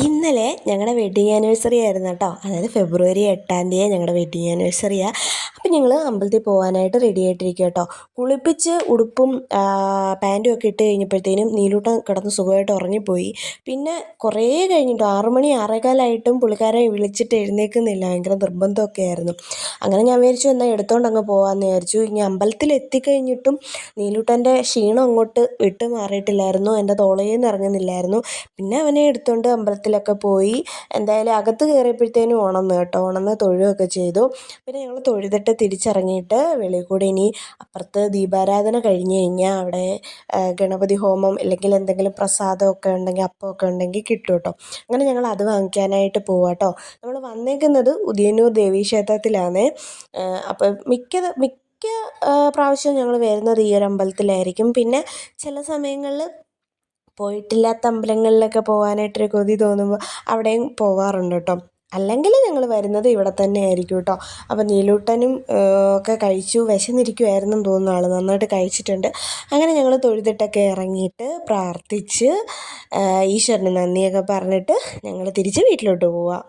ഇന്നലെ ഞങ്ങളുടെ wedding anniversary ആയിരുന്നു കേട്ടോ. അതായത് ഫെബ്രുവരി 8-ാം തീയതി ഞങ്ങളുടെ വെഡ്ഡിങ് ആനിവേഴ്സറിയാണ്. അപ്പം ഞങ്ങൾ അമ്പലത്തിൽ പോകാനായിട്ട് റെഡി ആയിട്ടിരിക്കുക കേട്ടോ. കുളിപ്പിച്ച് ഉടുപ്പും പാൻറ്റും ഒക്കെ ഇട്ട് കഴിഞ്ഞപ്പോഴത്തേനും നീലൂട്ടൻ കിടന്ന് സുഖമായിട്ട് ഉറങ്ങിപ്പോയി. പിന്നെ കുറേ കഴിഞ്ഞിട്ട് 6 മണി 6:15 പുള്ളിക്കാരൻ വിളിച്ചിട്ട് എഴുന്നേൽക്കുന്നില്ല. ഭയങ്കര നിർബന്ധമൊക്കെ ആയിരുന്നു. അങ്ങനെ ഞാൻ വിചാരിച്ചു എന്നാൽ എടുത്തുകൊണ്ട് അങ്ങ് പോകാമെന്ന് വിചാരിച്ചു. ഇനി അമ്പലത്തിൽ എത്തിക്കഴിഞ്ഞിട്ടും നീലൂട്ടൻ്റെ ക്ഷീണം അങ്ങോട്ട് വിട്ട് മാറിയിട്ടില്ലായിരുന്നു. എൻ്റെ തോളയിൽ നിന്ന് ഇറങ്ങുന്നില്ലായിരുന്നു. പിന്നെ അവനെ എടുത്തുകൊണ്ട് അമ്പലത്തിലൊക്കെ പോയി. എന്തായാലും അകത്ത് കയറിയപ്പോഴത്തേനും ഉണർന്നു കേട്ടോ. ഉണർന്ന് തൊഴുകയൊക്കെ ചെയ്തു. പിന്നെ ഞങ്ങൾ തൊഴുതിട്ട് തിരിച്ചിറങ്ങിയിട്ട് വെളിയിൽ കൂടി ഇനി അപ്പുറത്ത് ദീപാരാധന കഴിഞ്ഞ് കഴിഞ്ഞാൽ അവിടെ ഗണപതി ഹോമം അല്ലെങ്കിൽ എന്തെങ്കിലും പ്രസാദമൊക്കെ ഉണ്ടെങ്കിൽ അപ്പമൊക്കെ ഉണ്ടെങ്കിൽ കിട്ടും കേട്ടോ. അങ്ങനെ ഞങ്ങൾ അത് വാങ്ങിക്കാനായിട്ട് പോവാം കേട്ടോ. നമ്മൾ വന്നേക്കുന്നത് ഉദയന്നൂർ ദേവീക്ഷേത്രത്തിലാണ്. അപ്പം മിക്ക പ്രാവശ്യവും ഞങ്ങൾ വരുന്നത് ഈ ഒരു അമ്പലത്തിലായിരിക്കും. പിന്നെ ചില സമയങ്ങളിൽ പോയിട്ടില്ലാത്ത അമ്പലങ്ങളിലൊക്കെ പോകാനായിട്ടൊരു കൊതി തോന്നുമ്പോൾ അവിടെയും പോവാറുണ്ട് കേട്ടോ. അല്ലെങ്കിൽ ഞങ്ങൾ വരുന്നത് ഇവിടെ തന്നെ ആയിരിക്കും കേട്ടോ. അപ്പോൾ നീലൂട്ടനും ഒക്കെ കഴിച്ചു വിശന്നിരിക്കുമായിരുന്നെന്ന് തോന്നുന്നു. ആൾ നന്നായിട്ട് കഴിച്ചിട്ടുണ്ട്. അങ്ങനെ ഞങ്ങൾ തൊഴുതിട്ടൊക്കെ ഇറങ്ങിയിട്ട് പ്രാർത്ഥിച്ച് ഈശ്വരന് നന്ദിയൊക്കെ പറഞ്ഞിട്ട് ഞങ്ങൾ തിരിച്ച് വീട്ടിലോട്ട് പോവാം.